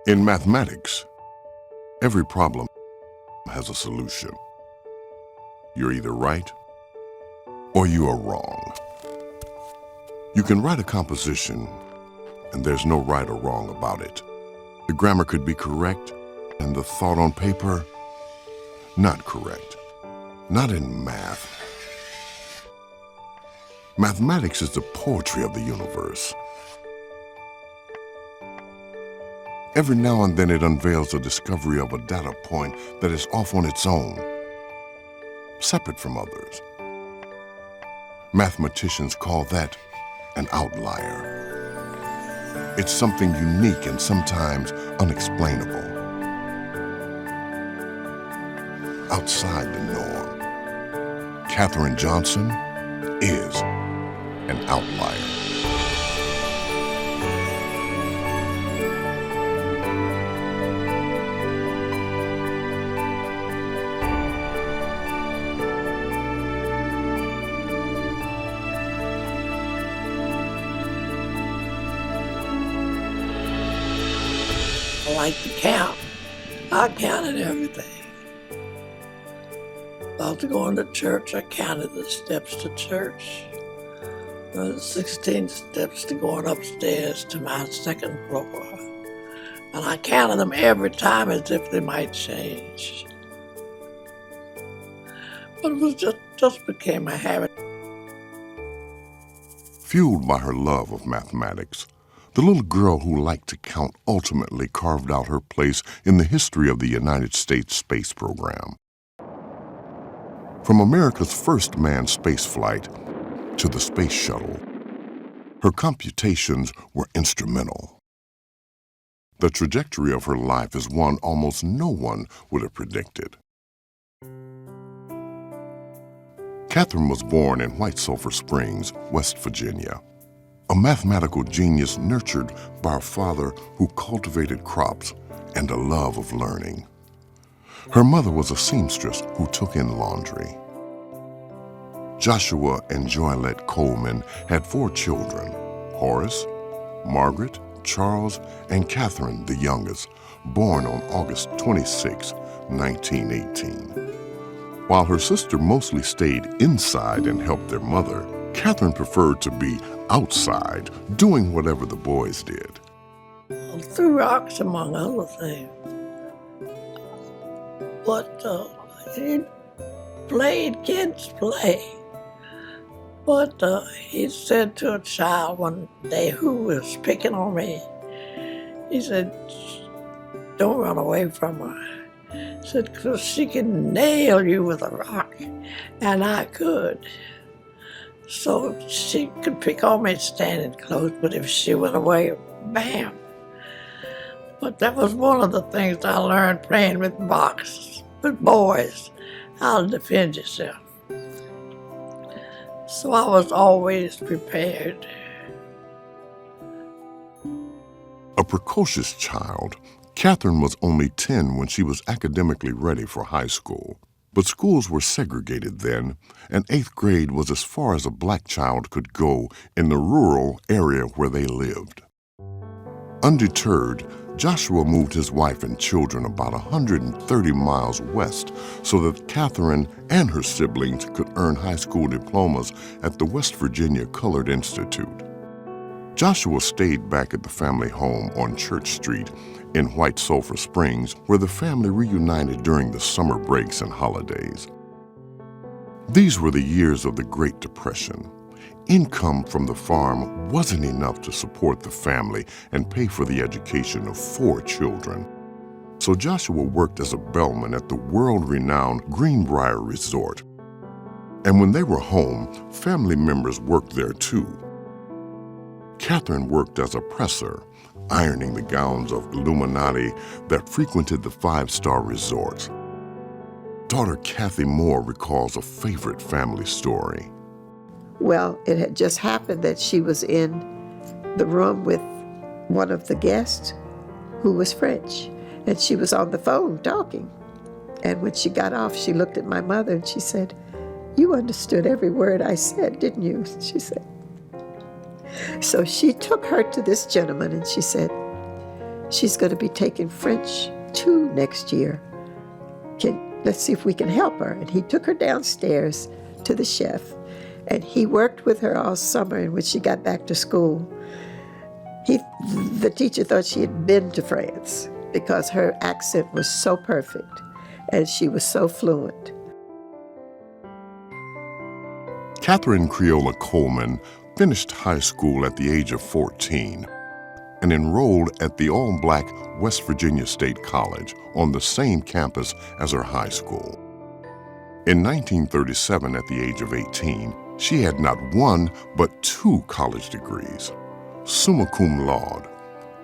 In mathematics, every problem has a solution. You're either right or you are wrong. You can write a composition and there's no right or wrong about it. The grammar could be correct and the thought on paper, not correct. Not in math. Mathematics is the poetry of the universe. Every now and then it unveils the discovery of a data point that is off on its own, separate from others. Mathematicians call that an outlier. It's something unique and sometimes unexplainable, outside the norm. Katherine Johnson is an outlier. I like to count. I counted everything. After going to church, I counted the steps to church. 16 steps to going upstairs to my second floor. And I counted them every time as if they might change. But it was just became a habit. Fueled by her love of mathematics, the little girl who liked to count ultimately carved out her place in the history of the United States space program. From America's first manned spaceflight to the space shuttle, her computations were instrumental. The trajectory of her life is one almost no one would have predicted. Katherine was born in White Sulphur Springs, West Virginia, a mathematical genius nurtured by a father who cultivated crops and a love of learning. Her mother was a seamstress who took in laundry. Joshua and Joylette Coleman had 4 children: Horace, Margaret, Charles, and Catherine, the youngest, born on August 26, 1918. While her sister mostly stayed inside and helped their mother, Katherine preferred to be outside, doing whatever the boys did. Threw rocks, among other things. But kids play. But he said to a child one day who was picking on me, he said, "Don't run away from her." He said, "'Cause she can nail you with a rock." And I could. So she could pick on me standing close, but if she went away, bam. But that was one of the things I learned playing with boxes, with boys, how to defend yourself. So I was always prepared. A precocious child, Katherine was only 10 when she was academically ready for high school. But schools were segregated then, and 8th grade was as far as a black child could go in the rural area where they lived. Undeterred, Joshua moved his wife and children about 130 miles west so that Katherine and her siblings could earn high school diplomas at the West Virginia Colored Institute. Joshua stayed back at the family home on Church Street in White Sulphur Springs, where the family reunited during the summer breaks and holidays. These were the years of the Great Depression. Income from the farm wasn't enough to support the family and pay for the education of 4 children. So Joshua worked as a bellman at the world-renowned Greenbrier Resort. And when they were home, family members worked there too. Katherine worked as a presser, ironing the gowns of Illuminati that frequented the 5-star resorts. Daughter Kathy Moore recalls a favorite family story. Well, it had just happened that she was in the room with one of the guests who was French, and she was on the phone talking. And when she got off, she looked at my mother and she said, "You understood every word I said, didn't you?" she said. So she took her to this gentleman and she said, She's going to be taking French 2 next year. Let's see if we can help her. And he took her downstairs to the chef, and he worked with her all summer. And when she got back to school, the teacher thought she had been to France because her accent was so perfect and she was so fluent. Catherine Creola Coleman finished high school at the age of 14 and enrolled at the all-black West Virginia State College on the same campus as her high school. In 1937, at the age of 18, she had not one but 2 college degrees, summa cum laude,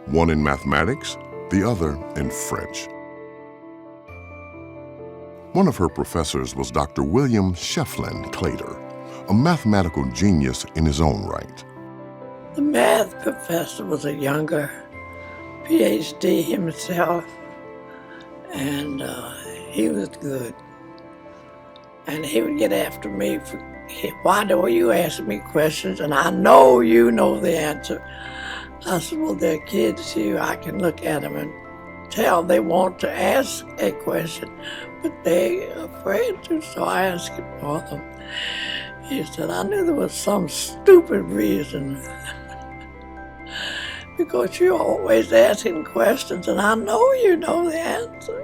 one in mathematics, the other in French. One of her professors was Dr. William Shefflin Claytor, a mathematical genius in his own right. The math professor was a younger PhD himself, and he was good. And he would get after me for, "Why don't you ask me questions? And I know you know the answer." I said, "Well, they're kids here. I can look at them and tell they want to ask a question, but they're afraid to, so I ask it for them." He said, "I knew there was some stupid reason because you're always asking questions, and I know you know the answer."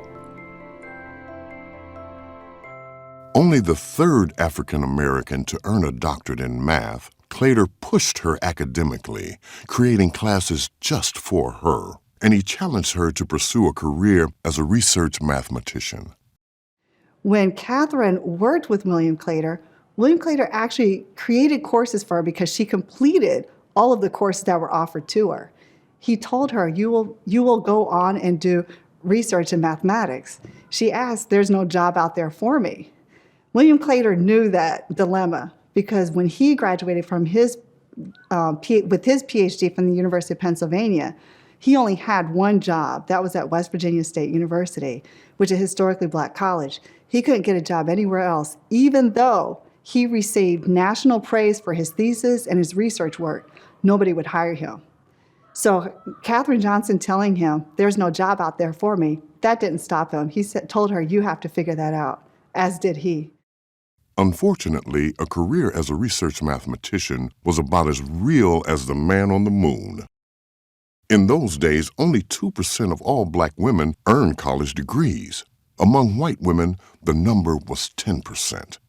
Only the 3rd African American to earn a doctorate in math, Claytor pushed her academically, creating classes just for her, and he challenged her to pursue a career as a research mathematician. When Katherine worked with William Claytor actually created courses for her because she completed all of the courses that were offered to her. He told her, you will go on and do research in mathematics. She asked, "There's no job out there for me." William Claytor knew that dilemma because when he graduated from with his PhD from the University of Pennsylvania, he only had one job. That was at West Virginia State University, which is a historically black college. He couldn't get a job anywhere else, even though he received national praise for his thesis and his research work. Nobody would hire him. So Katherine Johnson telling him, "There's no job out there for me," that didn't stop him. He told her, "You have to figure that out," as did he. Unfortunately, a career as a research mathematician was about as real as the man on the moon. In those days, only 2% of all black women earned college degrees. Among white women, the number was 10%.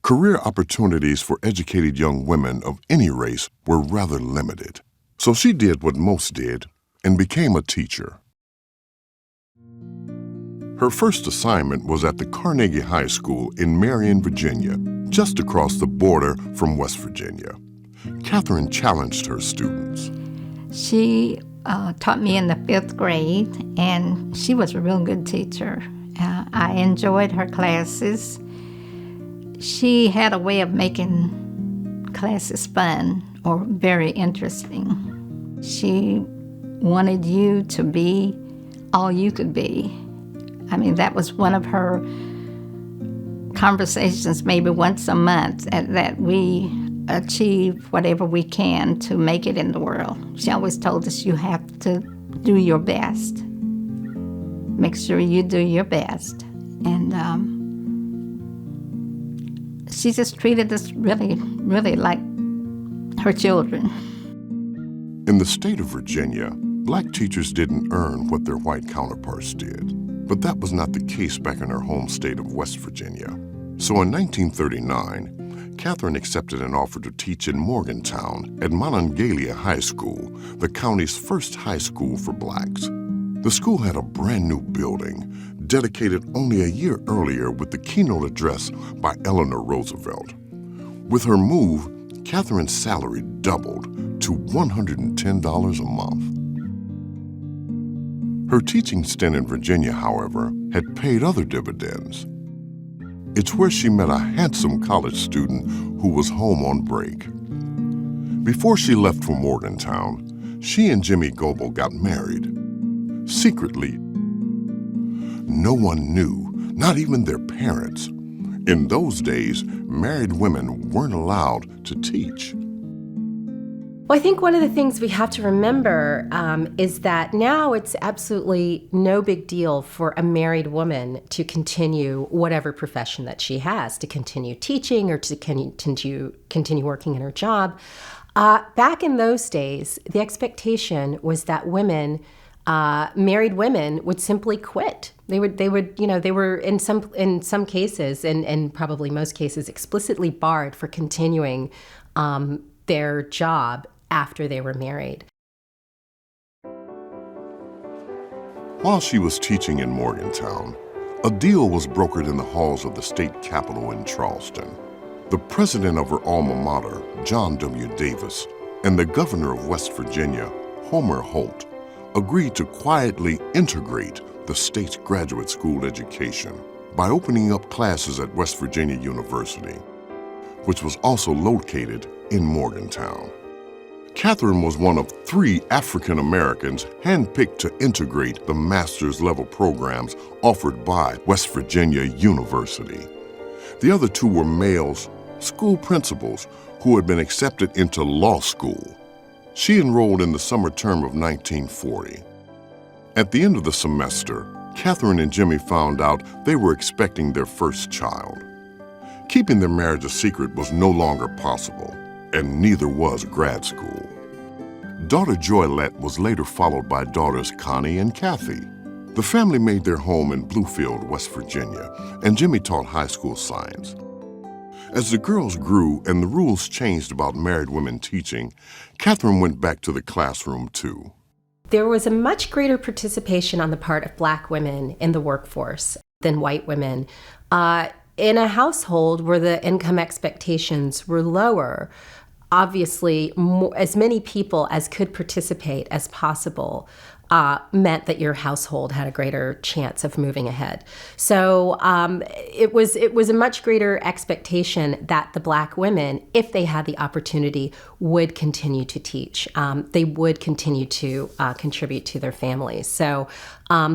Career opportunities for educated young women of any race were rather limited. So she did what most did and became a teacher. Her first assignment was at the Carnegie High School in Marion, Virginia, just across the border from West Virginia. Catherine challenged her students. She taught me in the 5th grade, and she was a real good teacher. I enjoyed her classes. She had a way of making classes fun or very interesting. She wanted you to be all you could be. I mean, that was one of her conversations, maybe once a month, that we achieve whatever we can to make it in the world. She always told us, you have to do your best. Make sure you do your best. And she just treated us really, really like her children. In the state of Virginia, black teachers didn't earn what their white counterparts did. But that was not the case back in her home state of West Virginia. So in 1939, Catherine accepted an offer to teach in Morgantown at Monongalia High School, the county's first high school for blacks. The school had a brand new building, dedicated only a year earlier with the keynote address by Eleanor Roosevelt. With her move, Catherine's salary doubled to $110 a month. Her teaching stint in Virginia, however, had paid other dividends. It's where she met a handsome college student who was home on break. Before she left for Morgantown, she and Jimmy Goebel got married. Secretly, no one knew, not even their parents. In those days, married women weren't allowed to teach. Well, I think one of the things we have to remember is that now it's absolutely no big deal for a married woman to continue whatever profession that she has, to continue teaching or to continue working in her job. Back in those days, the expectation was that women, married women, would simply quit. They were in some cases, and probably most cases, explicitly barred for continuing their job after they were married. While she was teaching in Morgantown, a deal was brokered in the halls of the state capitol in Charleston. The president of her alma mater, John W. Davis, and the governor of West Virginia, Homer Holt, agreed to quietly integrate the state's graduate school education by opening up classes at West Virginia University, which was also located in Morgantown. Katherine was one of 3 African Americans handpicked to integrate the master's level programs offered by West Virginia University. The other 2 were males, school principals, who had been accepted into law school. She enrolled in the summer term of 1940. At the end of the semester, Katherine and Jimmy found out they were expecting their first child. Keeping their marriage a secret was no longer possible, and neither was grad school. Daughter Joylette was later followed by daughters Connie and Kathy. The family made their home in Bluefield, West Virginia, and Jimmy taught high school science. As the girls grew and the rules changed about married women teaching, Katherine went back to the classroom too. There was a much greater participation on the part of Black women in the workforce than white women. In a household where the income expectations were lower, obviously as many people as could participate as possible meant that your household had a greater chance of moving ahead. So it was a much greater expectation that the Black women, if they had the opportunity, would continue to teach. They would continue to contribute to their families. So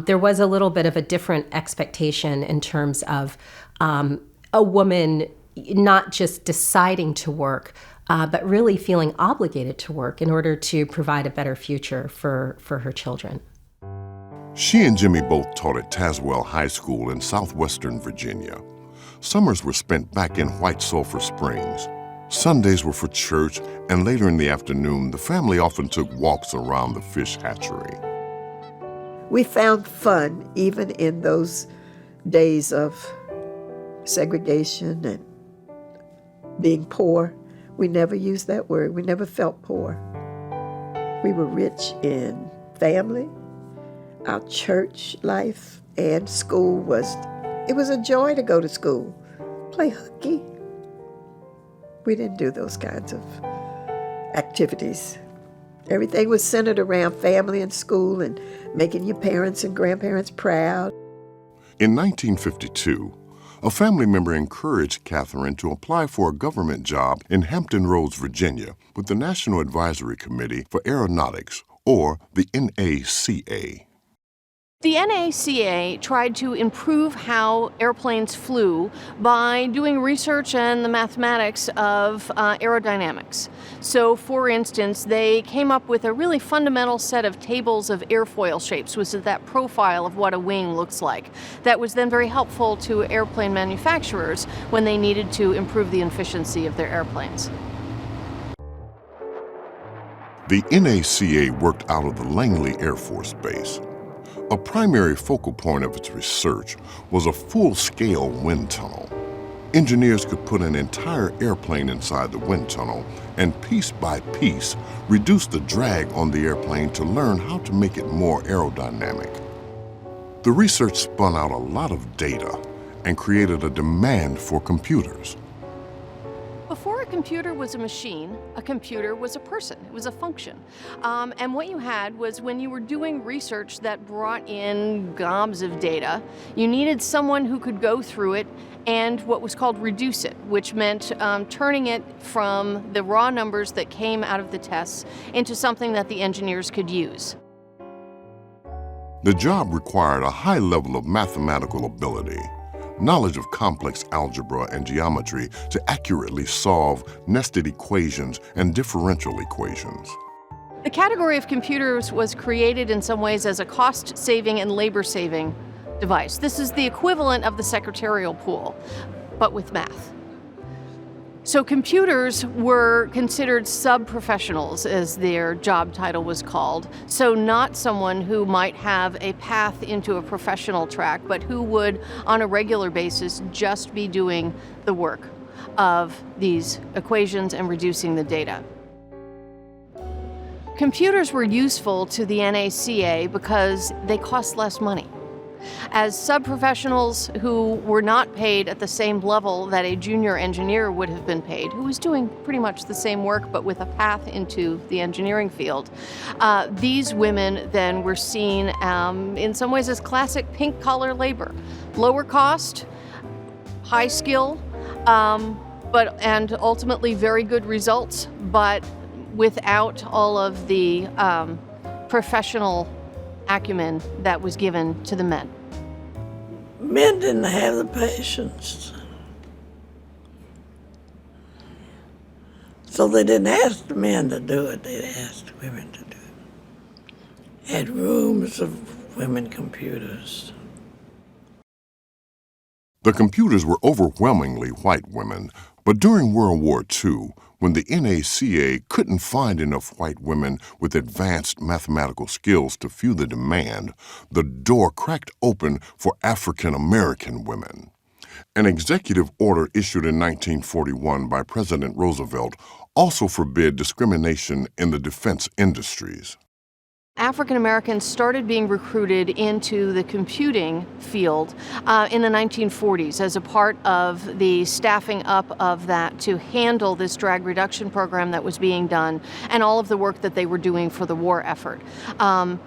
there was a little bit of a different expectation in terms of a woman not just deciding to work, but really feeling obligated to work in order to provide a better future for her children. She and Jimmy both taught at Tazewell High School in southwestern Virginia. Summers were spent back in White Sulphur Springs. Sundays were for church, and later in the afternoon, the family often took walks around the fish hatchery. We found fun even in those days of segregation and being poor. We never used that word. We never felt poor. We were rich in family. Our church life and school it was a joy to go to school, play hooky. We didn't do those kinds of activities. Everything was centered around family and school and making your parents and grandparents proud. In 1952, a family member encouraged Katherine to apply for a government job in Hampton Roads, Virginia, with the National Advisory Committee for Aeronautics, or the NACA. The NACA tried to improve how airplanes flew by doing research in the mathematics of aerodynamics. So, for instance, they came up with a really fundamental set of tables of airfoil shapes, which is that profile of what a wing looks like. That was then very helpful to airplane manufacturers when they needed to improve the efficiency of their airplanes. The NACA worked out of the Langley Air Force Base. A primary focal point of its research was a full-scale wind tunnel. Engineers could put an entire airplane inside the wind tunnel and piece by piece reduce the drag on the airplane to learn how to make it more aerodynamic. The research spun out a lot of data and created a demand for computers. Before a computer was a machine, a computer was a person. It was a function. And what you had was when you were doing research that brought in gobs of data, you needed someone who could go through it and what was called reduce it, which meant turning it from the raw numbers that came out of the tests into something that the engineers could use. The job required a high level of mathematical ability. knowledge of complex algebra and geometry to accurately solve nested equations and differential equations. The category of computers was created in some ways as a cost-saving and labor-saving device. This is the equivalent of the secretarial pool, but with math. So computers were considered sub-professionals, as their job title was called. So not someone who might have a path into a professional track, but who would, on a regular basis, just be doing the work of these equations and reducing the data. Computers were useful to the NACA because they cost less money. As sub-professionals who were not paid at the same level that a junior engineer would have been paid, who was doing pretty much the same work but with a path into the engineering field, these women then were seen in some ways as classic pink-collar labor. Lower cost, high skill, and ultimately very good results, but without all of the professional acumen that was given to the men. Men didn't have the patience. So they didn't ask the men to do it, they asked women to do it. Had rooms of women computers. The computers were overwhelmingly white women, but during World War II, when the NACA couldn't find enough white women with advanced mathematical skills to fuel the demand, the door cracked open for African American women. An executive order issued in 1941 by President Roosevelt also forbid discrimination in the defense industries. African Americans started being recruited into the computing field in the 1940s as a part of the staffing up of that to handle this drag reduction program that was being done and all of the work that they were doing for the war effort. And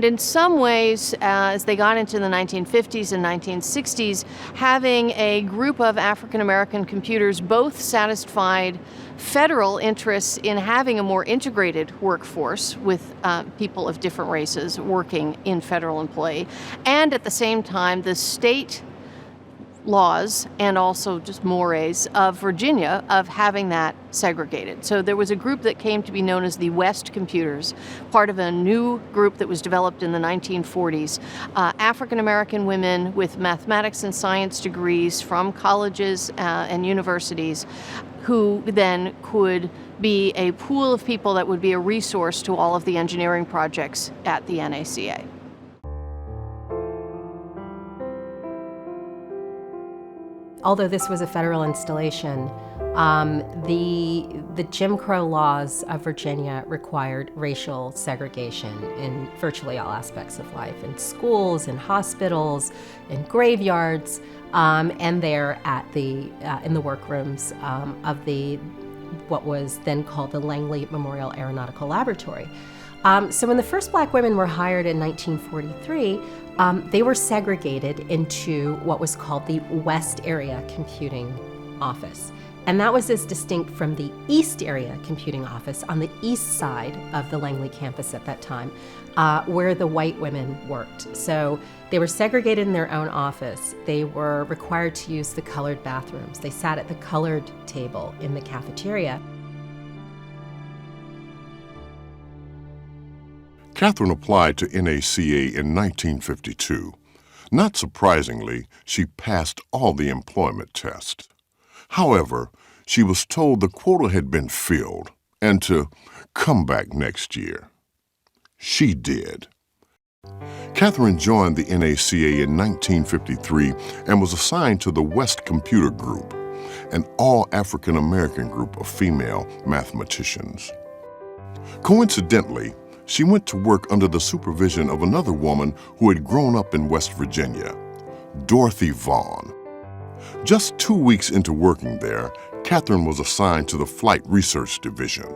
in some ways, as they got into the 1950s and 1960s, having a group of African American computers both satisfied federal interests in having a more integrated workforce with people of different races working in federal employ, and at the same time the state laws and also just mores of Virginia of having that segregated. So there was a group that came to be known as the West Computers, part of a new group that was developed in the 1940s. African American women with mathematics and science degrees from colleges and universities who then could be a pool of people that would be a resource to all of the engineering projects at the NACA. Although this was a federal installation, the Jim Crow laws of Virginia required racial segregation in virtually all aspects of life, in schools, in hospitals, in graveyards, and there at in the workrooms of what was then called the Langley Memorial Aeronautical Laboratory. So when the first black women were hired in 1943, they were segregated into what was called the West Area Computing Office. And that was as distinct from the East Area Computing Office on the east side of the Langley campus at that time, where the white women worked. So they were segregated in their own office. They were required to use the colored bathrooms. They sat at the colored table in the cafeteria. Katherine applied to NACA in 1952. Not surprisingly, she passed all the employment tests. However, she was told the quota had been filled and to come back next year. She did. Katherine joined the NACA in 1953 and was assigned to the West Computer Group, an all-African American group of female mathematicians. Coincidentally, she went to work under the supervision of another woman who had grown up in West Virginia, Dorothy Vaughn. Just 2 weeks into working there, Katherine was assigned to the Flight Research Division.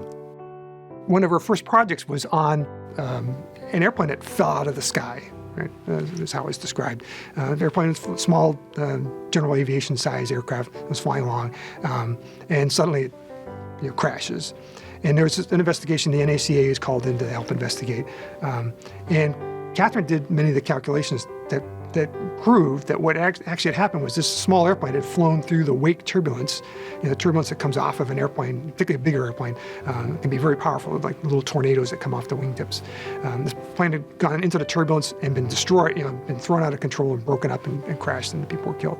One of her first projects was on an airplane that fell out of the sky. Right? That's how it's described. The airplane was a small general aviation size aircraft that was flying along, and suddenly it crashes. And there was an investigation. The NACA is called in to help investigate. And Katherine did many of the calculations that that proved that what actually had happened was this small airplane had flown through the wake turbulence. The turbulence that comes off of an airplane, particularly a bigger airplane, can be very powerful, like little tornadoes that come off the wingtips. This plane had gone into the turbulence and been destroyed, been thrown out of control and broken up and crashed, and the people were killed.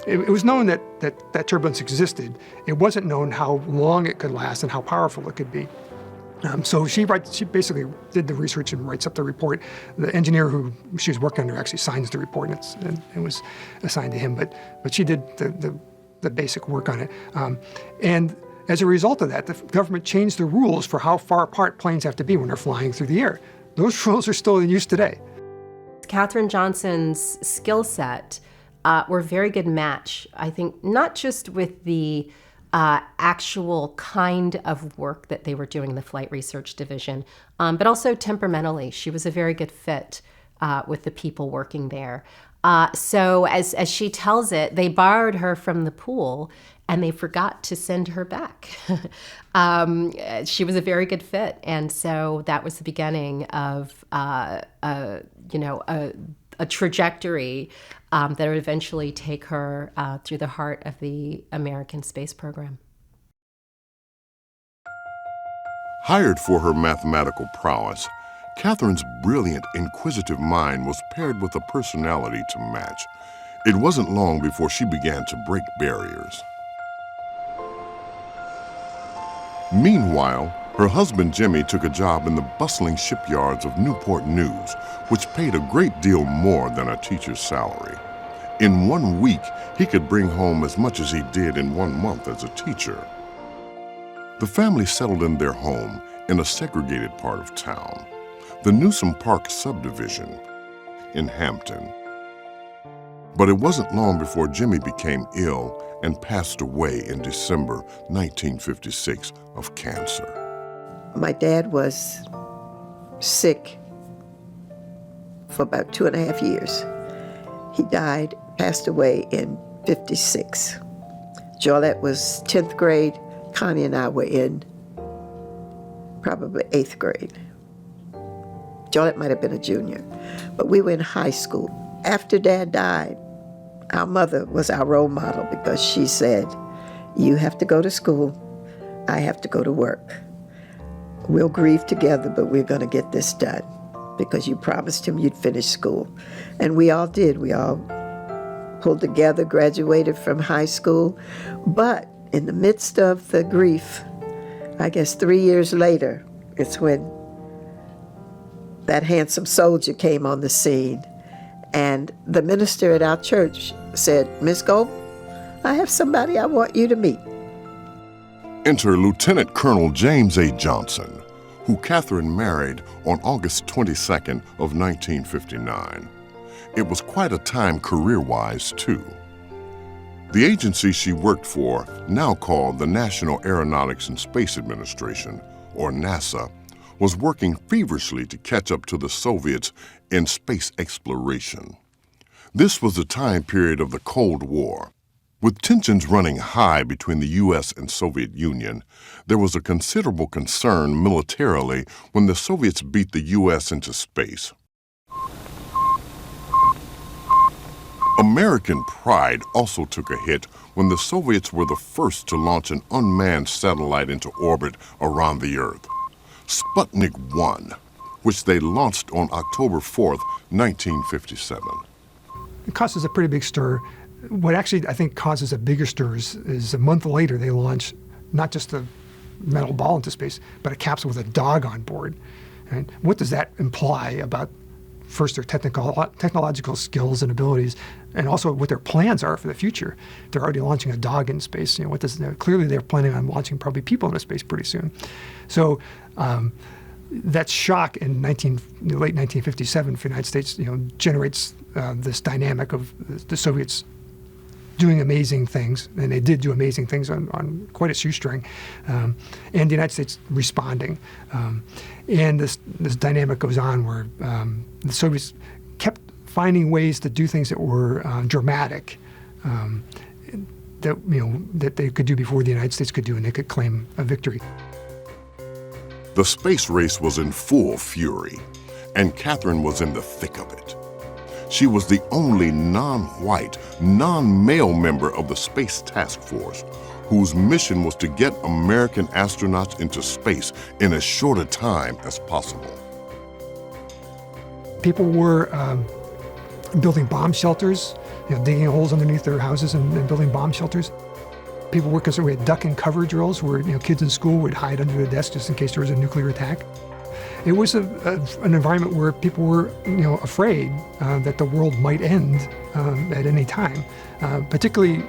It was known that turbulence existed. It wasn't known how long it could last and how powerful it could be. So she basically did the research and writes up the report. The engineer who she was working under actually signs the report, and it was assigned to him. But she did the basic work on it. And as a result of that, the government changed the rules for how far apart planes have to be when they're flying through the air. Those rules are still in use today. Katherine Johnson's skill set were a very good match, I think, not just with the actual kind of work that they were doing in the Flight Research Division, but also temperamentally. She was a very good fit with the people working there. So as she tells it, they borrowed her from the pool and they forgot to send her back. She was a very good fit. And so that was the beginning of, a trajectory that would eventually take her through the heart of the American space program. Hired for her mathematical prowess, Katherine's brilliant, inquisitive mind was paired with a personality to match. It wasn't long before she began to break barriers. Meanwhile, her husband Jimmy took a job in the bustling shipyards of Newport News, which paid a great deal more than a teacher's salary. In 1 week, he could bring home as much as he did in 1 month as a teacher. The family settled in their home in a segregated part of town, the Newsom Park subdivision in Hampton. But it wasn't long before Jimmy became ill and passed away in December 1956 of cancer. My dad was sick for about 2.5 years. He died, passed away in 56. Jolette was 10th grade. Connie and I were in probably 8th grade. Jolette might have been a junior, but we were in high school. After Dad died, our mother was our role model because she said, "You have to go to school, I have to go to work. We'll grieve together, but we're going to get this done because you promised him you'd finish school." And we all did. We all pulled together, graduated from high school. But in the midst of the grief, I guess 3 years later, it's when that handsome soldier came on the scene. And the minister at our church said, "Miss Gold, I have somebody I want you to meet." Enter Lieutenant Colonel James A. Johnson, who Katherine married on August 22nd of 1959. It was quite a time career-wise, too. The agency she worked for, now called the National Aeronautics and Space Administration, or NASA, was working feverishly to catch up to the Soviets in space exploration. This was the time period of the Cold War. With tensions running high between the U.S. and Soviet Union, there was a considerable concern militarily when the Soviets beat the U.S. into space. American pride also took a hit when the Soviets were the first to launch an unmanned satellite into orbit around the Earth, Sputnik 1, which they launched on October 4th, 1957. It causes a pretty big stir. What actually, I think, causes a bigger stir is a month later they launch not just a metal ball into space, but a capsule with a dog on board. And what does that imply about, first, their technological skills and abilities, and also what their plans are for the future? They're already launching a dog in space. Clearly they're planning on launching probably people into space pretty soon. So that shock in late 1957 for the United States, generates this dynamic of the Soviets doing amazing things, and they did do amazing things on quite a shoestring, and the United States responding. And this dynamic goes on where the Soviets kept finding ways to do things that were dramatic, that they could do before the United States could do, and they could claim a victory. The space race was in full fury, and Katherine was in the thick of it. She was the only non-white, non-male member of the Space Task Force, whose mission was to get American astronauts into space in as short a time as possible. People were building bomb shelters, digging holes underneath their houses and building bomb shelters. People were concerned. We had duck and cover drills where kids in school would hide under the desk just in case there was a nuclear attack. It was an environment where people were afraid that the world might end at any time, particularly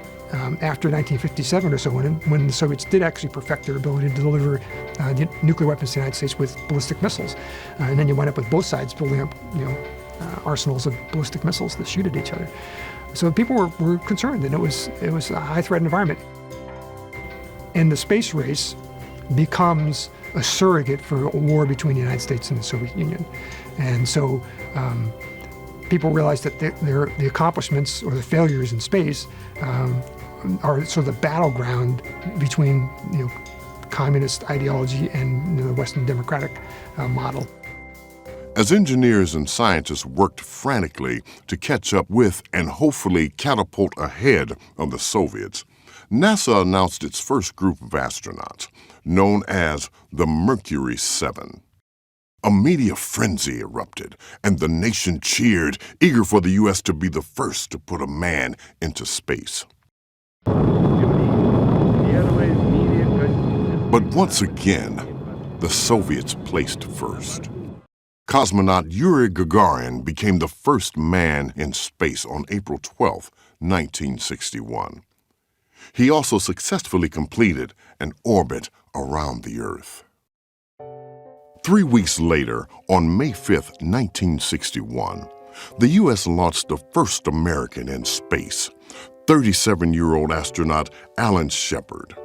after 1957 or so, when the Soviets did actually perfect their ability to deliver nuclear weapons to the United States with ballistic missiles. And then you wind up with both sides building up arsenals of ballistic missiles that shoot at each other. So people were concerned, and it was a high-threat environment. And the space race becomes a surrogate for a war between the United States and the Soviet Union. And so people realized that the accomplishments or the failures in space are sort of the battleground between communist ideology and the Western democratic model. As engineers and scientists worked frantically to catch up with and hopefully catapult ahead of the Soviets, NASA announced its first group of astronauts, known as the Mercury 7. A media frenzy erupted, and the nation cheered, eager for the U.S. to be the first to put a man into space. But once again, the Soviets placed first. Cosmonaut Yuri Gagarin became the first man in space on April 12, 1961. He also successfully completed an orbit around the Earth. 3 weeks later, on May 5, 1961, the U.S. launched the first American in space, 37-year-old astronaut Alan Shepard.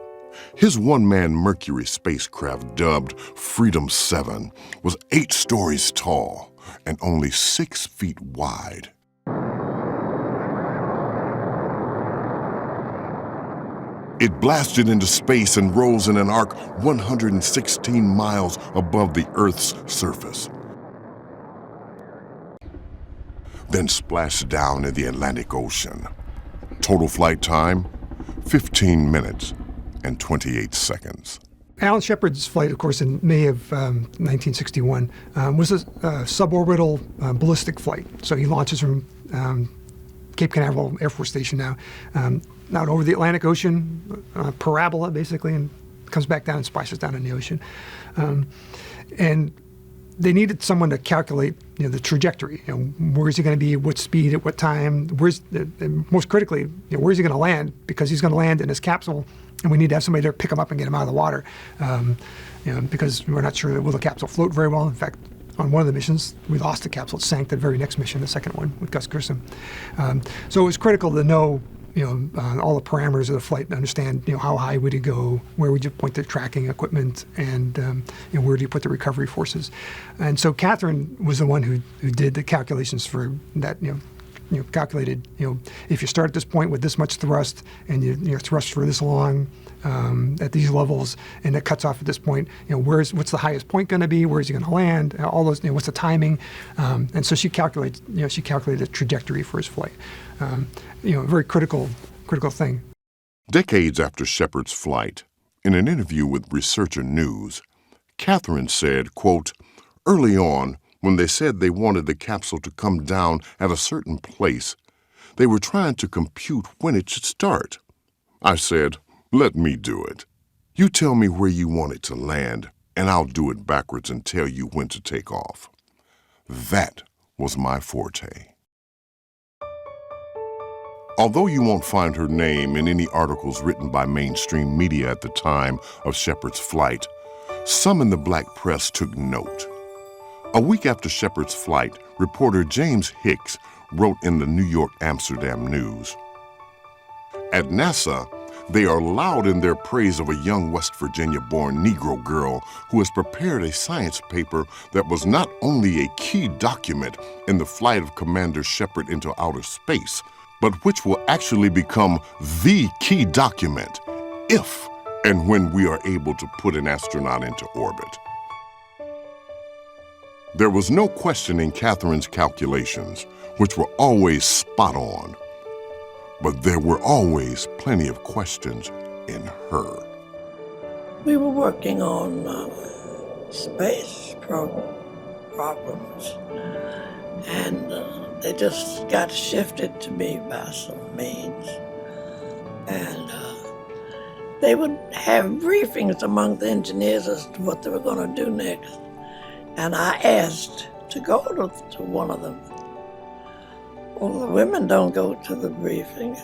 His one-man Mercury spacecraft, dubbed Freedom 7, was 8 stories tall and only 6 feet wide. It blasted into space and rose in an arc 116 miles above the Earth's surface. Then splashed down in the Atlantic Ocean. Total flight time, 15 minutes and 28 seconds. Alan Shepard's flight, of course, in May of 1961, was a suborbital ballistic flight. So he launches from Cape Canaveral Air Force Station now, out over the Atlantic Ocean, parabola basically, and comes back down and splashes down in the ocean. And they needed someone to calculate, the trajectory. Where is he going to be, at what speed, at what time? Most critically, where is he going to land? Because he's going to land in his capsule, and we need to have somebody there to pick him up and get him out of the water. Because we're not sure will the capsule float very well. In fact, on one of the missions, we lost the capsule. It sank the very next mission, the second one with Gus Grissom. So it was critical to know all the parameters of the flight and understand, how high would it go, where would you point the tracking equipment, and where do you put the recovery forces. And so Katherine was the one who did the calculations for that, calculated, if you start at this point with this much thrust and you thrust for this long at these levels, and it cuts off at this point, what's the highest point going to be, where is he going to land, all those, what's the timing, and so she calculated the trajectory for his flight. A very critical thing. Decades after Shepard's flight, in an interview with Researcher News, Katherine said, quote, "Early on, when they said they wanted the capsule to come down at a certain place, they were trying to compute when it should start. I said, let me do it. You tell me where you want it to land, and I'll do it backwards and tell you when to take off." That was my forte. Although you won't find her name in any articles written by mainstream media at the time of Shepard's flight, some in the black press took note. A week after Shepard's flight, reporter James Hicks wrote in the New York Amsterdam News, "At NASA, they are loud in their praise of a young West Virginia-born Negro girl who has prepared a science paper that was not only a key document in the flight of Commander Shepard into outer space, but which will actually become the key document if and when we are able to put an astronaut into orbit." There was no questioning Katherine's calculations. which were always spot on. But there were always plenty of questions in her. We were working on space problems, and they just got shifted to me by some means. And they would have briefings among the engineers as to what they were going to do next. And I asked to go to one of them. Well, the women don't go to the briefings.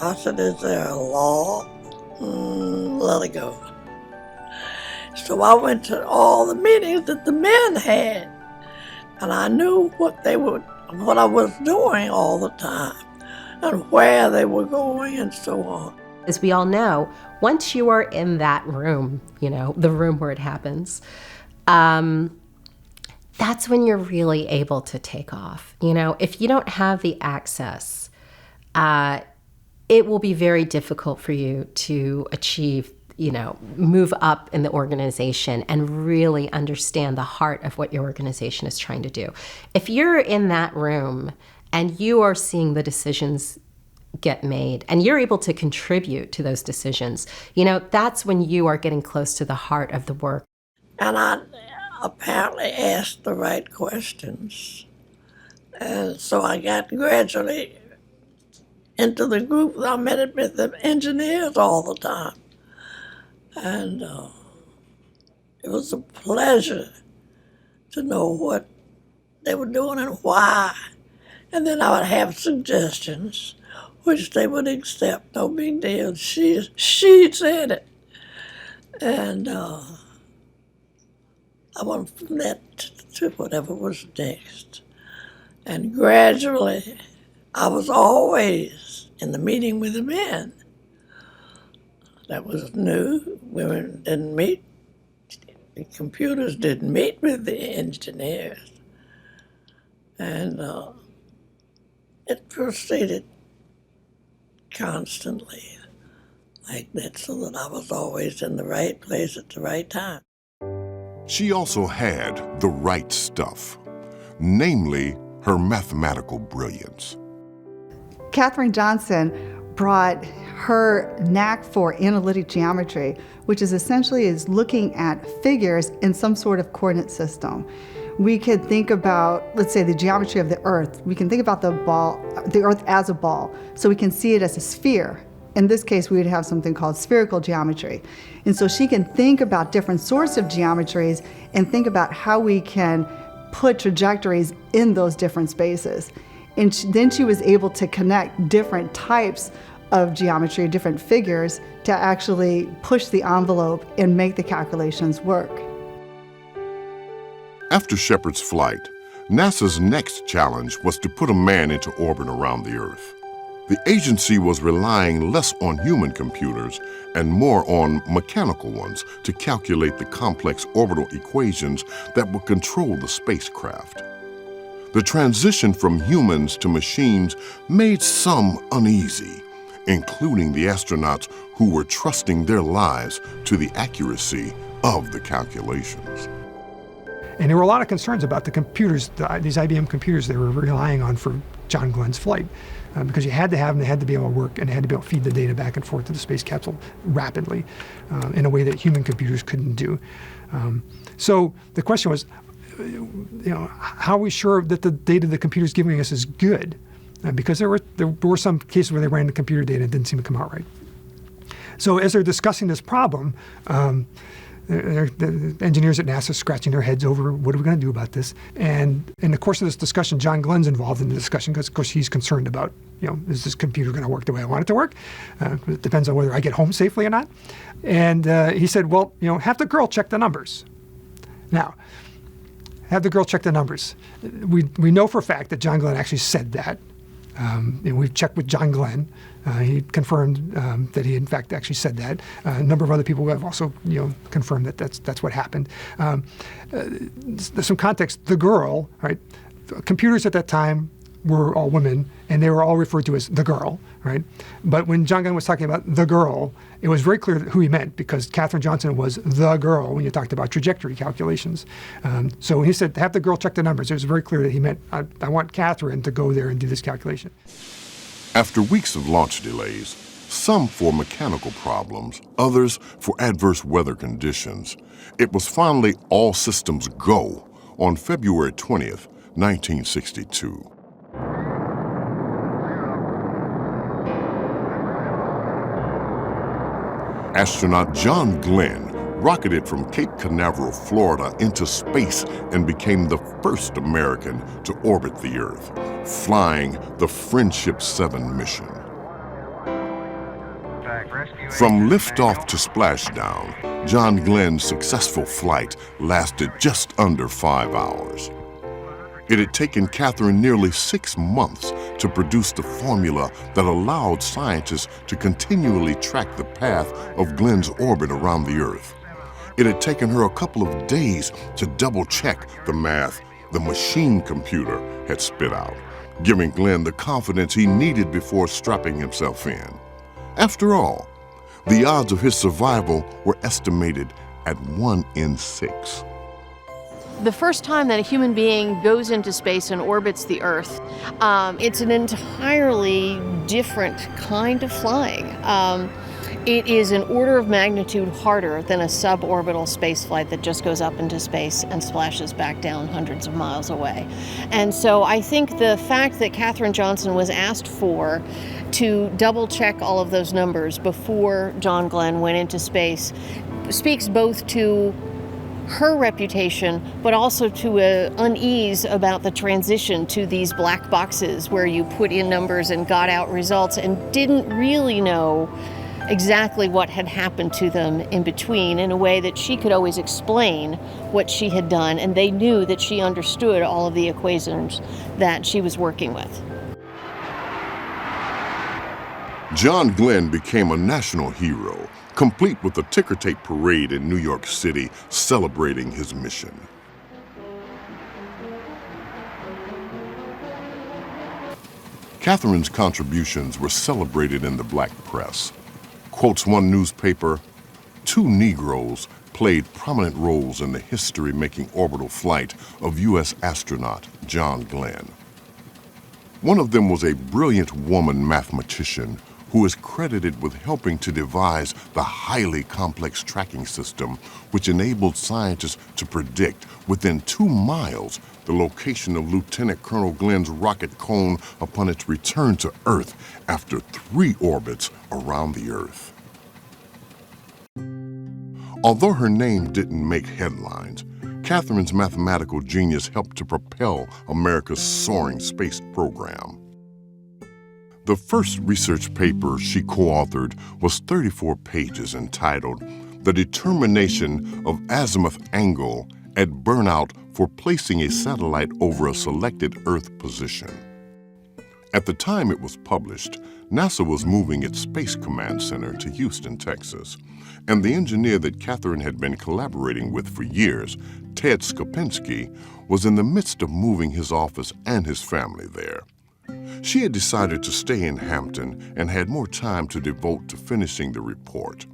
I said, is there a law? Let it go. So I went to all the meetings that the men had, and I knew what I was doing all the time, and where they were going, and so on. As we all know, once you are in that room, the room where it happens, that's when you're really able to take off. If you don't have the access, it will be very difficult for you to achieve, move up in the organization and really understand the heart of what your organization is trying to do. If you're in that room and you are seeing the decisions get made and you're able to contribute to those decisions, that's when you are getting close to the heart of the work. And I apparently asked the right questions. And so I got gradually into the group. I met with the engineers all the time. And it was a pleasure to know what they were doing and why. And then I would have suggestions, which they would accept. No big deal. She said it. And I went from that to whatever was next. And gradually, I was always in the meeting with the men. That was new. Women didn't meet. The computers didn't meet with the engineers. And it proceeded constantly like that, so that I was always in the right place at the right time. She also had the right stuff, namely her mathematical brilliance. Katherine Johnson brought her knack for analytic geometry, which is essentially looking at figures in some sort of coordinate system. We could think about, let's say, the geometry of the Earth. We can think about the Earth as a ball, so we can see it as a sphere. In this case, we would have something called spherical geometry. And so she can think about different sorts of geometries and think about how we can put trajectories in those different spaces. And then she was able to connect different types of geometry, different figures, to actually push the envelope and make the calculations work. After Shepard's flight, NASA's next challenge was to put a man into orbit around the Earth. The agency was relying less on human computers and more on mechanical ones to calculate the complex orbital equations that would control the spacecraft. The transition from humans to machines made some uneasy, including the astronauts who were trusting their lives to the accuracy of the calculations. And there were a lot of concerns about the computers, these IBM computers they were relying on for John Glenn's flight, because you had to have them, they had to be able to work, and they had to be able to feed the data back and forth to the space capsule rapidly in a way that human computers couldn't do. So the question was, how are we sure that the data the computer's giving us is good? Because there were some cases where they ran the computer data and it didn't seem to come out right. So as they're discussing this problem, the engineers at NASA scratching their heads over what are we going to do about this. And in the course of this discussion, John Glenn's involved in the discussion because, of course, he's concerned about, is this computer going to work the way I want it to work? It depends on whether I get home safely or not. And he said, well, have the girl check the numbers. Now, have the girl check the numbers. We know for a fact that John Glenn actually said that. And we've checked with John Glenn. He confirmed that he, in fact, actually said that. A number of other people have also, confirmed that that's what happened. There's some context. The girl, right? Computers at that time were all women, and they were all referred to as the girl, right? But when John Glenn was talking about the girl, it was very clear who he meant, because Katherine Johnson was the girl when you talked about trajectory calculations. So when he said, have the girl check the numbers, it was very clear that he meant, I want Katherine to go there and do this calculation. After weeks of launch delays, some for mechanical problems, others for adverse weather conditions, it was finally all systems go on February 20th, 1962. Astronaut John Glenn rocketed from Cape Canaveral, Florida into space and became the first American to orbit the Earth, flying the Friendship 7 mission. From liftoff to splashdown, John Glenn's successful flight lasted just under 5 hours. It had taken Katherine nearly 6 months to produce the formula that allowed scientists to continually track the path of Glenn's orbit around the Earth. It had taken her a couple of days to double-check the math the machine computer had spit out, giving Glenn the confidence he needed before strapping himself in. After all, the odds of his survival were estimated at 1 in 6. The first time that a human being goes into space and orbits the Earth, it's an entirely different kind of flying. It is an order of magnitude harder than a suborbital spaceflight that just goes up into space and splashes back down hundreds of miles away. And so I think the fact that Katherine Johnson was asked to double check all of those numbers before John Glenn went into space speaks both to her reputation, but also to an unease about the transition to these black boxes where you put in numbers and got out results and didn't really know exactly what had happened to them in between, in a way that she could always explain what she had done, and they knew that she understood all of the equations that she was working with. John Glenn became a national hero, complete with a ticker tape parade in New York City celebrating his mission. Katherine's contributions were celebrated in the black press. Quotes one newspaper, 2 Negroes played prominent roles in the history-making orbital flight of U.S. astronaut John Glenn. One of them was a brilliant woman mathematician who is credited with helping to devise the highly complex tracking system which enabled scientists to predict within 2 miles the location of Lieutenant Colonel Glenn's rocket cone upon its return to Earth after 3 orbits around the Earth. Although her name didn't make headlines, Katherine's mathematical genius helped to propel America's soaring space program. The first research paper she co-authored was 34 pages entitled The Determination of Azimuth Angle at Burnout for Placing a Satellite Over a Selected Earth Position. At the time it was published, NASA was moving its Space Command Center to Houston, Texas, and the engineer that Katherine had been collaborating with for years, Ted Skopinski, was in the midst of moving his office and his family there. She had decided to stay in Hampton and had more time to devote to finishing the report.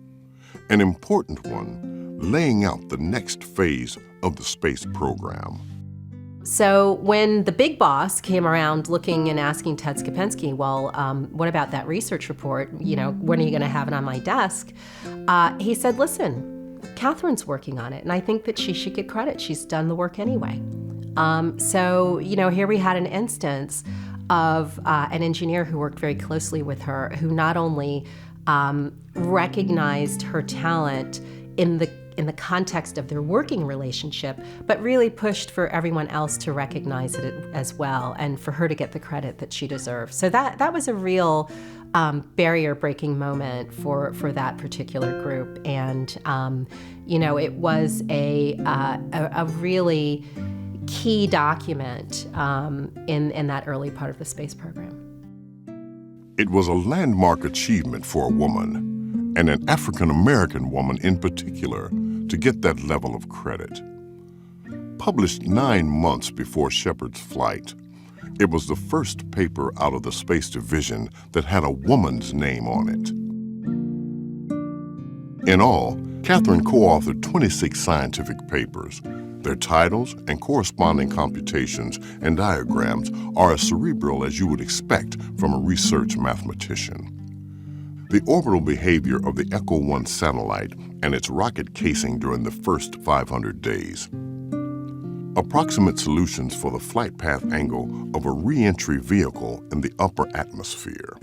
An important one, laying out the next phase of the space program. So when the big boss came around looking and asking Ted Skopinski, well, what about that research report? You know, when are you going to have it on my desk? He said, listen, Katherine's working on it, and I think that she should get credit. She's done the work anyway. So, you know, here we had an instance of an engineer who worked very closely with her, who not only recognized her talent in the context of their working relationship, but really pushed for everyone else to recognize it as well, and for her to get the credit that she deserved. So that was a real barrier-breaking moment for that particular group, and you know, it was a really key document in that early part of the space program. It was a landmark achievement for a woman, and an African-American woman in particular, to get that level of credit. Published 9 months before Shepard's flight, It was the first paper out of the Space Division that had a woman's name on it. In all, Katherine co-authored 26 scientific papers. Their titles and corresponding computations and diagrams are as cerebral as you would expect from a research mathematician. The orbital behavior of the Echo 1 satellite and its rocket casing during the first 500 days. Approximate solutions for the flight path angle of a re-entry vehicle in the upper atmosphere.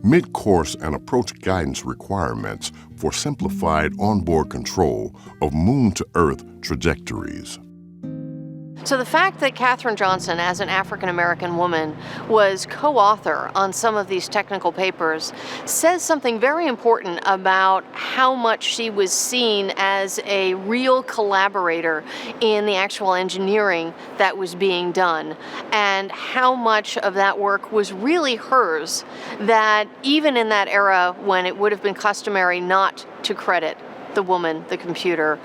Mid-course and approach guidance requirements for simplified onboard control of moon-to-Earth trajectories. So the fact that Katherine Johnson, as an African-American woman, was co-author on some of these technical papers says something very important about how much she was seen as a real collaborator in the actual engineering that was being done, and how much of that work was really hers, that even in that era when it would have been customary not to credit the woman, the computer,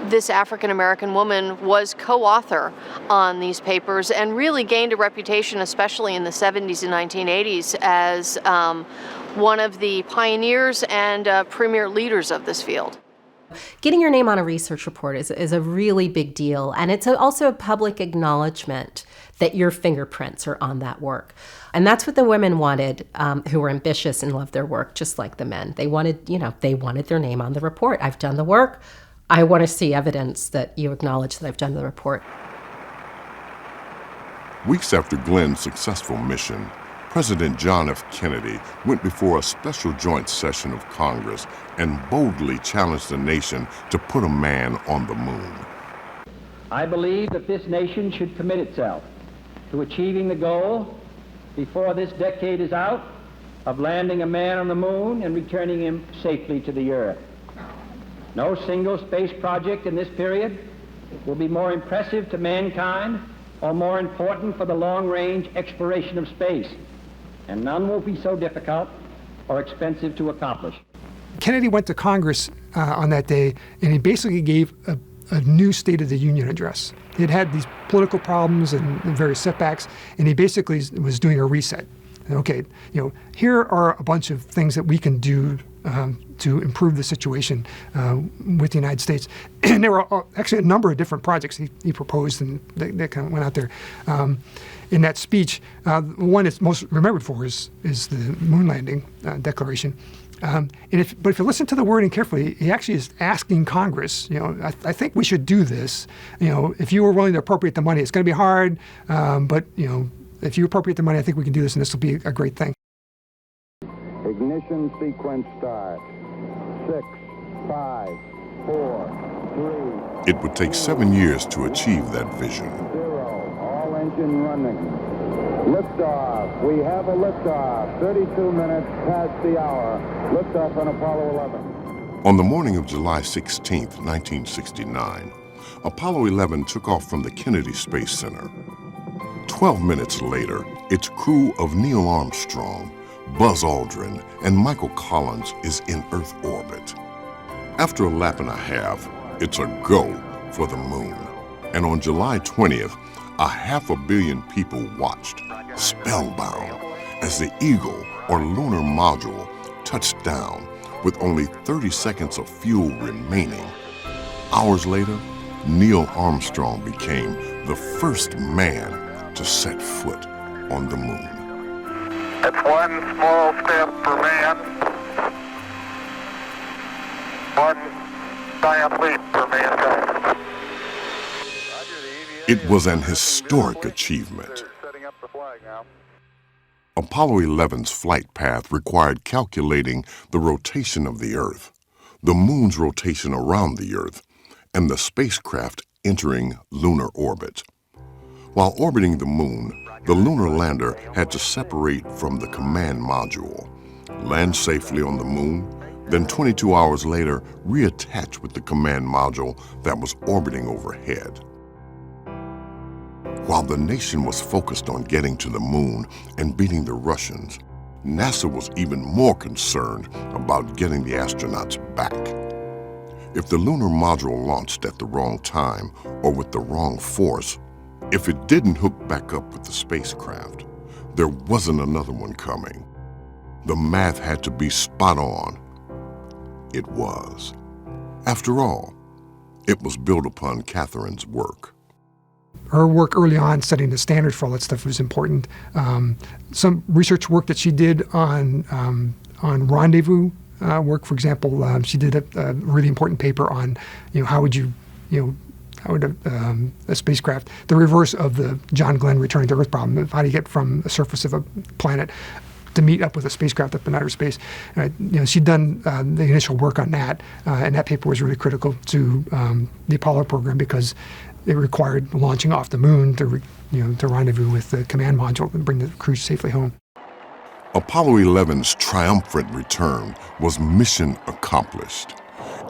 this African-American woman was co-author on these papers and really gained a reputation, especially in the 70s and 1980s, as one of the pioneers and premier leaders of this field. Getting your name on a research report is a really big deal, and it's also a public acknowledgement that your fingerprints are on that work. And that's what the women wanted, who were ambitious and loved their work, just like the men. They wanted their name on the report. I've done the work. I want to see evidence that you acknowledge that I've done the report. Weeks after Glenn's successful mission, President John F. Kennedy went before a special joint session of Congress and boldly challenged the nation to put a man on the moon. I believe that this nation should commit itself to achieving the goal, before this decade is out, of landing a man on the moon and returning him safely to the Earth. No single space project in this period will be more impressive to mankind or more important for the long-range exploration of space, and none will be so difficult or expensive to accomplish. Kennedy went to Congress on that day, and he basically gave a new State of the Union address. He'd had these political problems and various setbacks, and he basically was doing a reset. Okay, here are a bunch of things that we can do to improve the situation with the United States. And there were actually a number of different projects he proposed, and that kind of went out there. In that speech, the one it's most remembered for is the moon landing declaration. But if you listen to the wording carefully, he actually is asking Congress, I think we should do this. If you were willing to appropriate the money, it's going to be hard, but if you appropriate the money, I think we can do this, and this will be a great thing. Ignition sequence start. 6, 5, 4, 3. It would take 7 years to achieve that vision. 0. All engine running. Liftoff. We have a liftoff. 32 minutes past the hour. Liftoff on Apollo 11. On the morning of July 16, 1969, Apollo 11 took off from the Kennedy Space Center. 12 minutes later, its crew of Neil Armstrong, Buzz Aldrin, and Michael Collins is in Earth orbit. After a lap and a half, it's a go for the moon. And on July 20th, 500 million people watched, spellbound, as the Eagle, or lunar module, touched down with only 30 seconds of fuel remaining. Hours later, Neil Armstrong became the first man to set foot on the moon. It's one small step for man, one giant leap for mankind. It was an historic achievement. Apollo 11's flight path required calculating the rotation of the Earth, the moon's rotation around the Earth, and the spacecraft entering lunar orbit. While orbiting the moon, the lunar lander had to separate from the command module, land safely on the moon, then 22 hours later reattach with the command module that was orbiting overhead. While the nation was focused on getting to the moon and beating the Russians, NASA was even more concerned about getting the astronauts back. If the lunar module launched at the wrong time or with the wrong force, If it didn't hook back up with the spacecraft, there wasn't another one coming. The math had to be spot on. It was. After all, it was built upon Katherine's work. Her work early on, setting the standards for all that stuff, was important. Some research work that she did on rendezvous work, for example, she did a really important paper on, how would a spacecraft, the reverse of the John Glenn returning to Earth problem. How do you get from the surface of a planet to meet up with a spacecraft up in outer space? She'd done the initial work on that, and that paper was really critical to the Apollo program because it required launching off the moon to rendezvous with the command module and bring the crew safely home. Apollo 11's triumphant return was mission accomplished.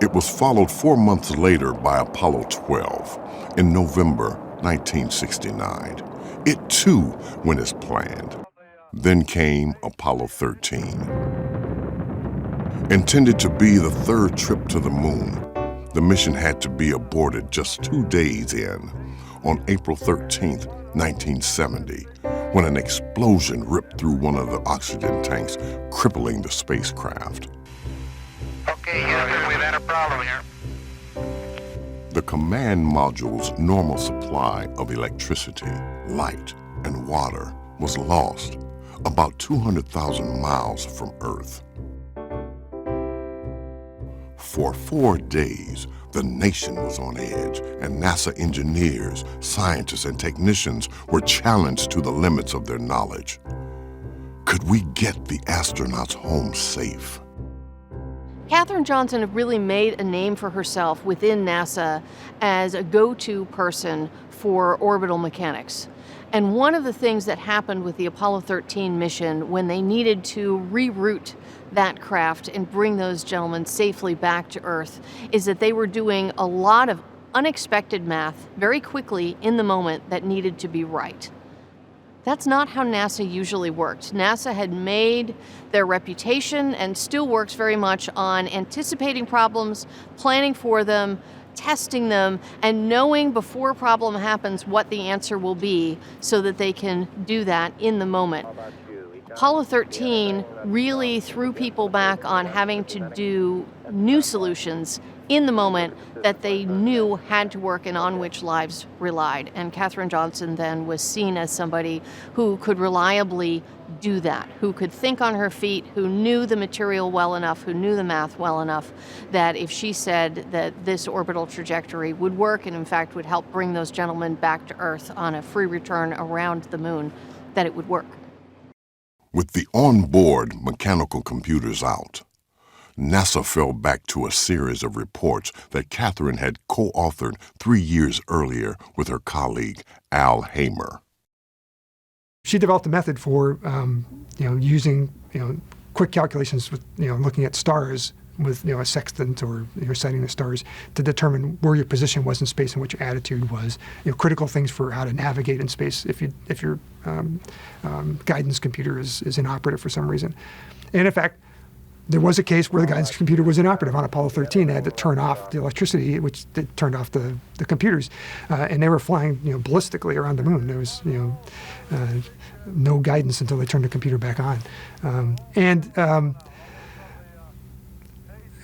It was followed 4 months later by Apollo 12 in November 1969. It too went as planned. Then came Apollo 13. Intended to be the third trip to the moon, the mission had to be aborted just 2 days in, on April 13, 1970, when an explosion ripped through one of the oxygen tanks, crippling the spacecraft. Okay, Houston, we've had a problem here. The command module's normal supply of electricity, light, and water was lost about 200,000 miles from Earth. For 4 days, the nation was on edge, and NASA engineers, scientists, and technicians were challenged to the limits of their knowledge. Could we get the astronauts home safe? Katherine Johnson really made a name for herself within NASA as a go-to person for orbital mechanics. And one of the things that happened with the Apollo 13 mission when they needed to reroute that craft and bring those gentlemen safely back to Earth is that they were doing a lot of unexpected math very quickly in the moment that needed to be right. That's not how NASA usually worked. NASA had made their reputation and still works very much on anticipating problems, planning for them, testing them, and knowing before a problem happens what the answer will be so that they can do that in the moment. Apollo 13 really threw people back on having to do new solutions in the moment that they knew had to work and on which lives relied. And Katherine Johnson then was seen as somebody who could reliably do that, who could think on her feet, who knew the material well enough, who knew the math well enough, that if she said that this orbital trajectory would work and in fact would help bring those gentlemen back to Earth on a free return around the moon, that it would work. With the onboard mechanical computers out, NASA fell back to a series of reports that Katherine had co-authored 3 years earlier with her colleague, Al Hamer. She developed a method for, using, quick calculations with, looking at stars with, a sextant or sighting the stars to determine where your position was in space and what your attitude was. Critical things for how to navigate in space if your guidance computer is inoperative for some reason. And in fact, there was a case where the guidance computer was inoperative on Apollo 13. They had to turn off the electricity, which turned off the computers, and they were flying, ballistically around the moon. There was, no guidance until they turned the computer back on,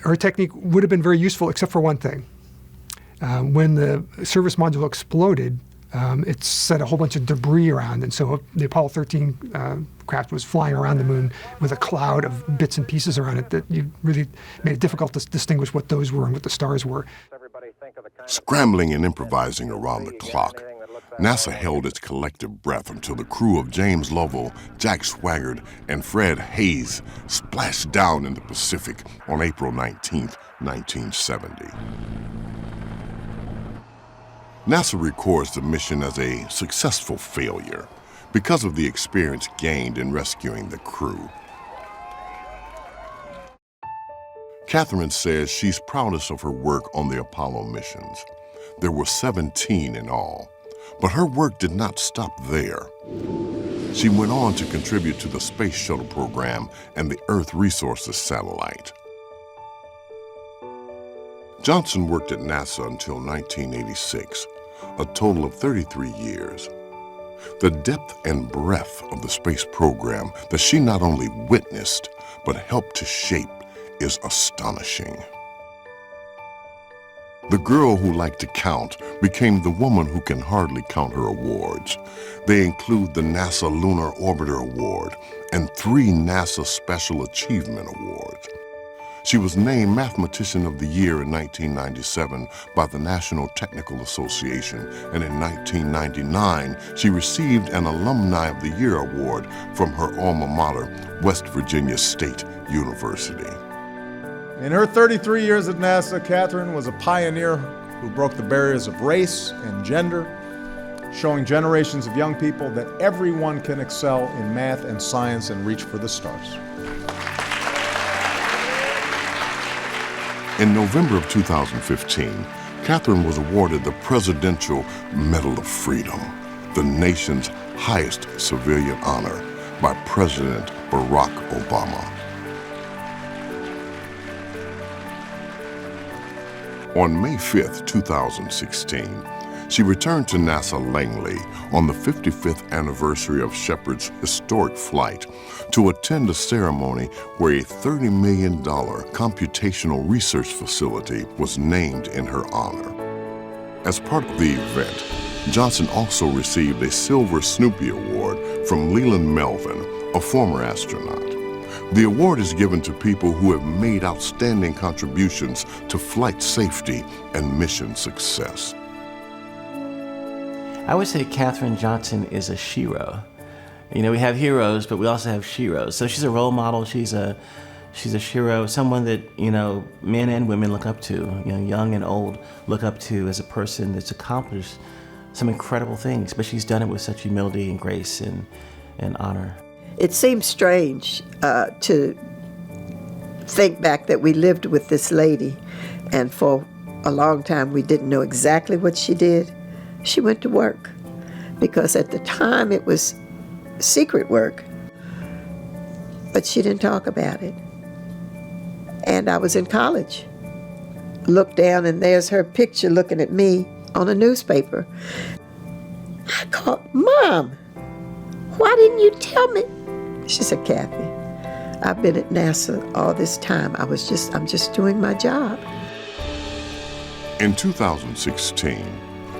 her technique would have been very useful, except for one thing. When the service module exploded, it set a whole bunch of debris around, and so the Apollo 13 craft was flying around the moon with a cloud of bits and pieces around it that you really made it difficult to distinguish what those were and what the stars were. Scrambling and improvising around the clock, NASA held its collective breath until the crew of James Lovell, Jack Swigert, and Fred Hayes splashed down in the Pacific on April 19, 1970. NASA records the mission as a successful failure because of the experience gained in rescuing the crew. Katherine says she's proudest of her work on the Apollo missions. There were 17 in all, but her work did not stop there. She went on to contribute to the Space Shuttle program and the Earth Resources satellite. Johnson worked at NASA until 1986, a total of 33 years. The depth and breadth of the space program that she not only witnessed, but helped to shape is astonishing. The girl who liked to count became the woman who can hardly count her awards. They include the NASA Lunar Orbiter Award and 3 NASA Special Achievement Awards. She was named Mathematician of the Year in 1997 by the National Technical Association, and in 1999, she received an Alumni of the Year award from her alma mater, West Virginia State University. In her 33 years at NASA, Katherine was a pioneer who broke the barriers of race and gender, showing generations of young people that everyone can excel in math and science and reach for the stars. In November of 2015, Katherine was awarded the Presidential Medal of Freedom, the nation's highest civilian honor, by President Barack Obama. On May 5, 2016, she returned to NASA Langley on the 55th anniversary of Shepard's historic flight to attend a ceremony where a $30 million computational research facility was named in her honor. As part of the event, Johnson also received a Silver Snoopy Award from Leland Melvin, a former astronaut. The award is given to people who have made outstanding contributions to flight safety and mission success. I would say Katherine Johnson is a shero. You know, we have heroes, but we also have sheroes. So she's a role model. She's a shero, someone that, you know, men and women look up to, you know, young and old look up to as a person that's accomplished some incredible things, but she's done it with such humility and grace and honor. It seems strange to think back that we lived with this lady, and for a long time we didn't know exactly what she did. She went to work because at the time it was secret work, but she didn't talk about it. And I was in college. Looked down and there's her picture looking at me on a newspaper. I called, "Mom, why didn't you tell me?" She said, "Kathy, I've been at NASA all this time. I'm just doing my job." In 2016,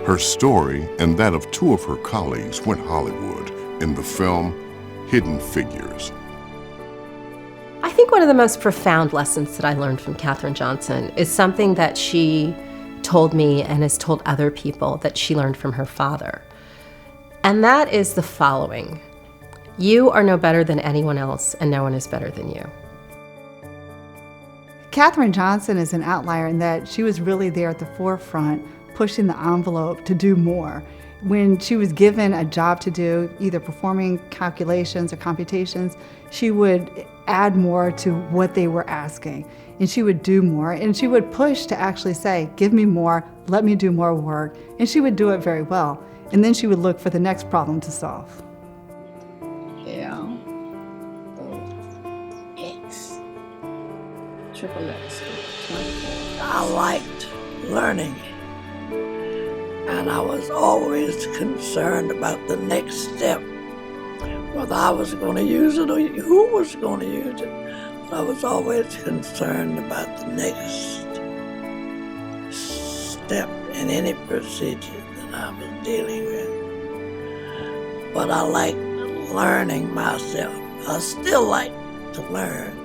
her story and that of 2 of her colleagues went Hollywood in the film Hidden Figures. I think one of the most profound lessons that I learned from Katherine Johnson is something that she told me and has told other people that she learned from her father. And that is the following: you are no better than anyone else, and no one is better than you. Katherine Johnson is an outlier in that she was really there at the forefront, pushing the envelope to do more. When she was given a job to do, either performing calculations or computations, she would add more to what they were asking, and she would do more, and she would push to actually say, "Give me more, let me do more work," and she would do it very well. And then she would look for the next problem to solve. X. Triple X. 24. I liked learning. And I was always concerned about the next step, whether I was going to use it or who was going to use it. But I was always concerned about the next step in any procedure that I was dealing with. But I liked learning myself. I still like to learn.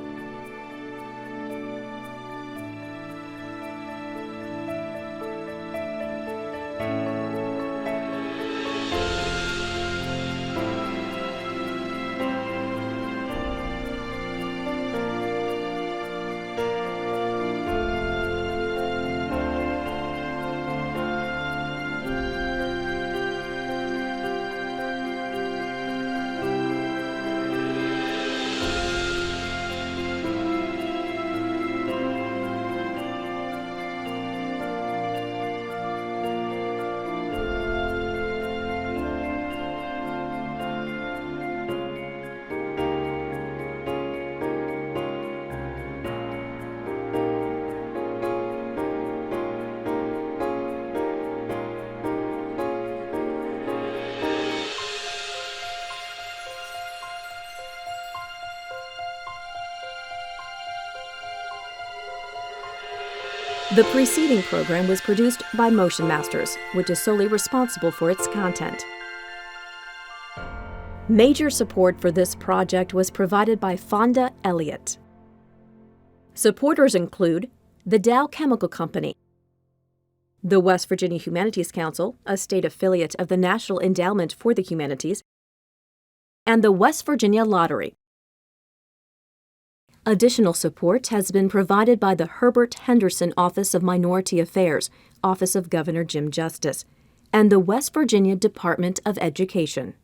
The preceding program was produced by Motion Masters, which is solely responsible for its content. Major support for this project was provided by Fonda Elliott. Supporters include the Dow Chemical Company, the West Virginia Humanities Council, a state affiliate of the National Endowment for the Humanities, and the West Virginia Lottery. Additional support has been provided by the Herbert Henderson Office of Minority Affairs, Office of Governor Jim Justice, and the West Virginia Department of Education.